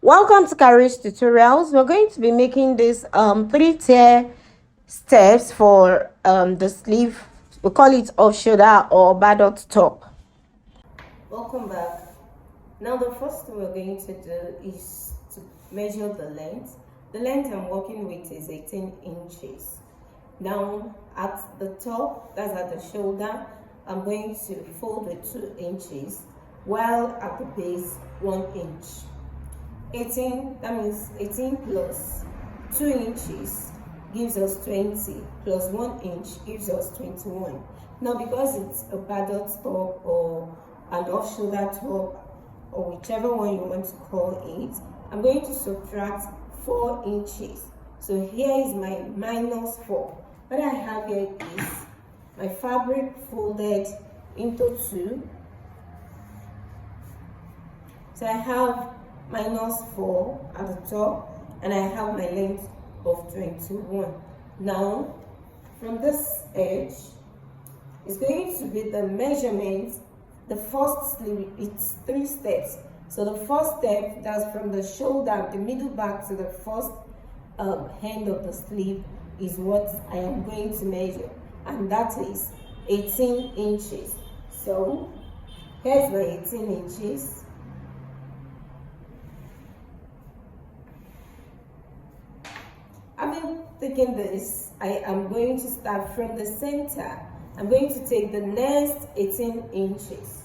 Welcome to Kharis tutorials. We're going to be making this 3-tier steps for the sleeve. We call it off shoulder or buttock top. Welcome back. Now the first thing we're going to do is to measure the length. The length I'm working with is 18 inches. Now at the top, that's at the shoulder, I'm going to fold with 2 inches, while at the base 1 inch. 18, that means 18 plus 2 inches gives us 20, plus 1 inch gives us 21. Now because it's a buttock top or an off shoulder top, or whichever one you want to call it, I'm going to subtract 4 inches. So here is my -4. What I have here is my fabric folded into 2. So I have -4 at the top, and I have my length of 21. Now from this edge, it's going to be the measurement. The first sleeve, it's 3 steps. So the first step, that's from the shoulder, the middle back to the first hand of the sleeve, is what I am going to measure, and that is 18 inches. So here's my 18 inches. Having taken this, I am going to start from the center. I'm going to take the next 18 inches.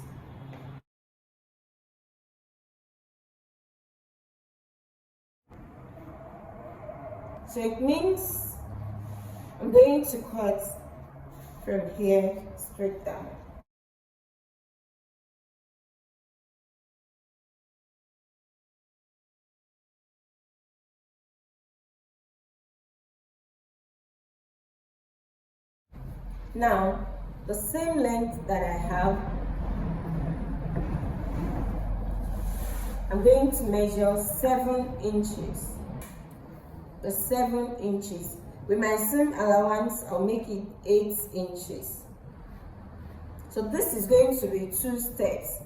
So it means I'm going to cut from here straight down. Now, the same length that I have, I'm going to measure 7 inches. The 7 inches. With my seam allowance, I'll make it 8 inches. So this is going to be 2 steps.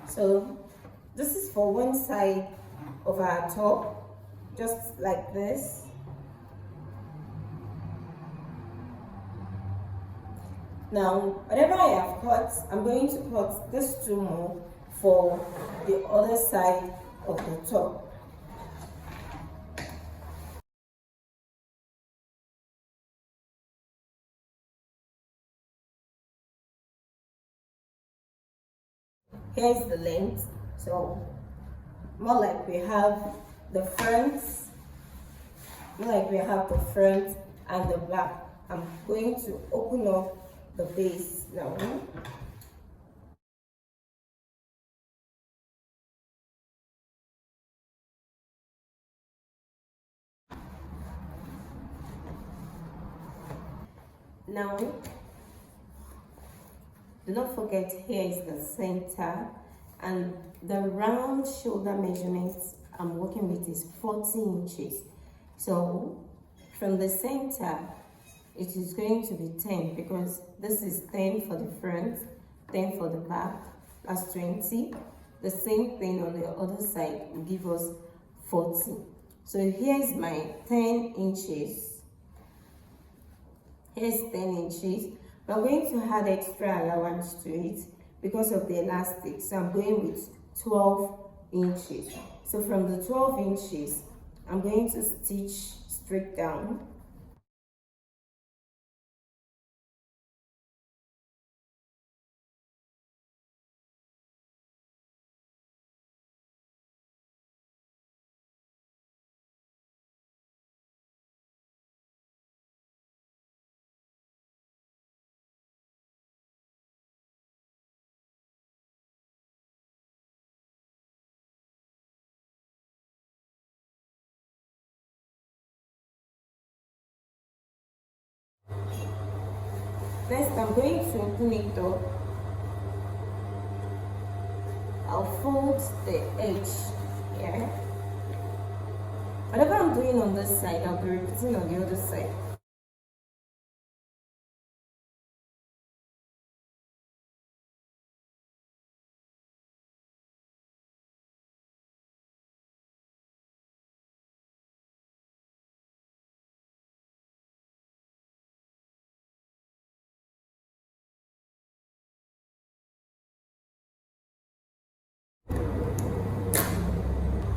So this is for one side of our top, just like this. Now, whatever I have cut, I'm going to cut these 2 more for the other side of the top. Here's the length. So more like we have the front, and the back. I'm going to open up the base now. Now, do not forget, here is the center, and the round shoulder measurement I'm working with is 40 inches. So from the center, it is going to be 10, because this is 10 for the front, 10 for the back, that's 20. The same thing on the other side will give us 40. So here's my 10 inches. Here's 10 inches. We're going to add extra allowance to it because of the elastic. So I'm going with 12 inches. So from the 12 inches, I'm going to stitch straight down. First, I'm going to open it up. I'll fold the edge here. Whatever I'm doing on this side, I'll be repeating on the other side.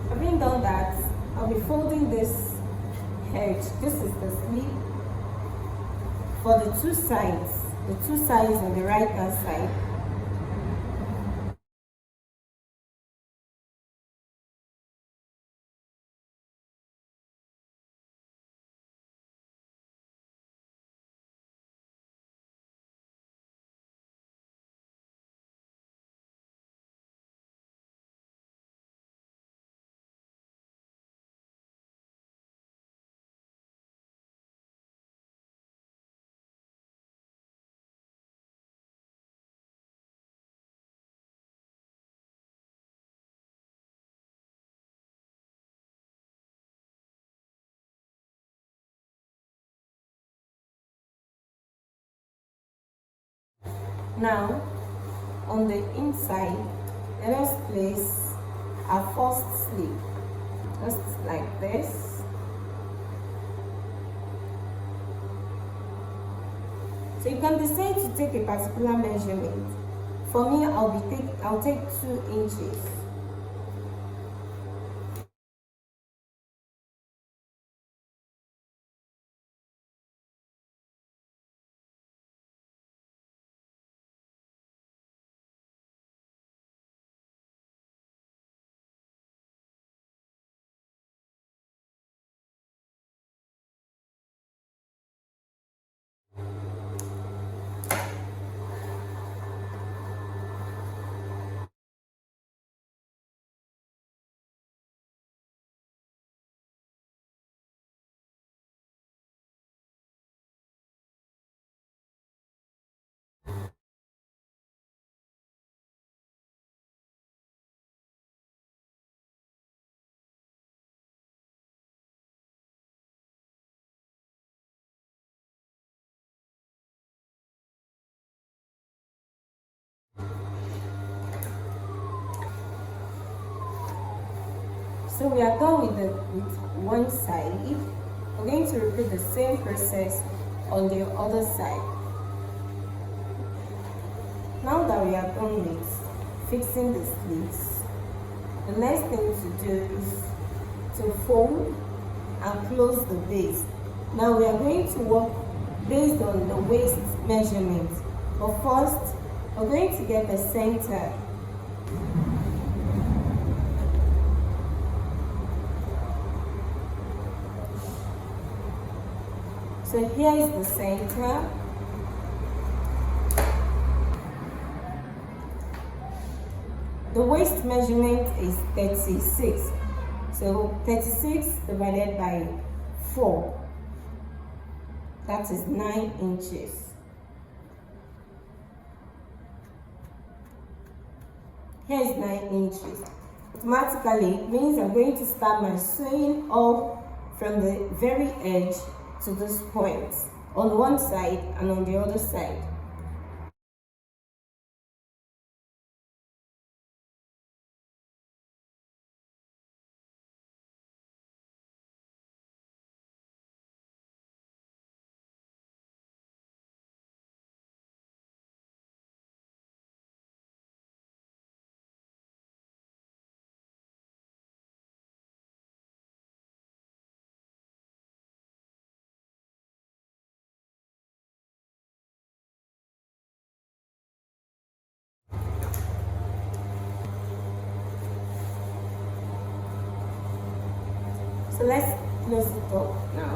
Having done that, I'll be folding this edge. This is the sleeve for the two sides on the right hand side. Now, on the inside, let us place our first sleeve, just like this. So you can decide to take a particular measurement. For me, I'll take 2 inches. So we are done with one side. We're going to repeat the same process on the other side. Now that we are done with fixing the sleeves, the next thing to do is to fold and close the base. Now we are going to work based on the waist measurement. But first, we're going to get the center. So here is the center. The waist measurement is 36. So 36 divided by 4. That is 9 inches. Here is 9 inches. Automatically, it means I'm going to start my sewing up from the very edge to this point on one side and on the other side. So let's close it up now.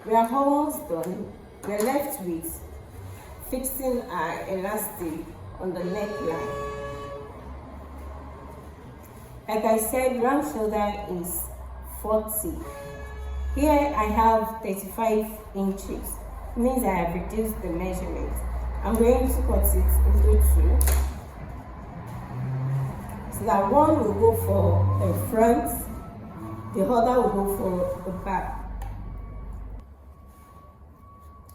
We are almost done. We're left with fixing our elastic on the neckline. Like I said, round shoulder is 40. Here I have 35 inches. It means I have reduced the measurement. I'm going to cut it into two. So that one will go for the front, the other will go for the back.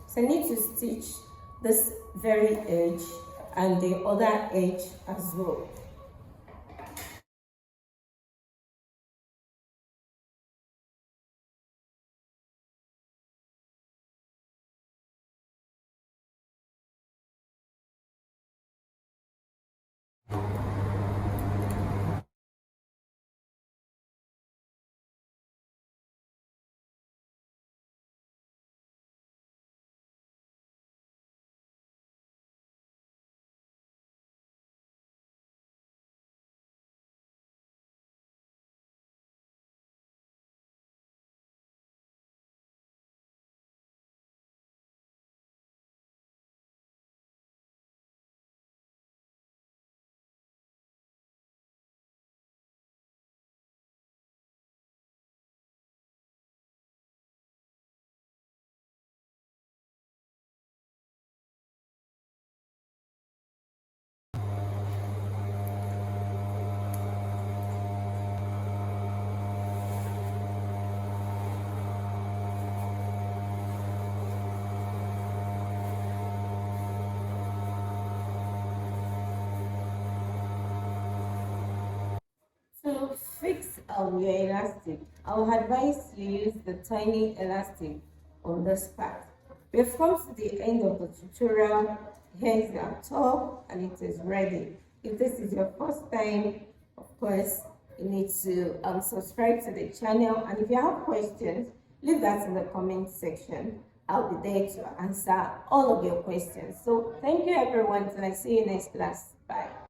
So I need to stitch this very edge and the other edge as well. To fix your elastic, I will advise you use the tiny elastic on this part. We've come to the end of the tutorial. Here is our top and it is ready. If this is your first time, of course, you need to subscribe to the channel, and if you have questions, leave that in the comment section. I'll be there to answer all of your questions. So thank you everyone, and I see you next class. Bye.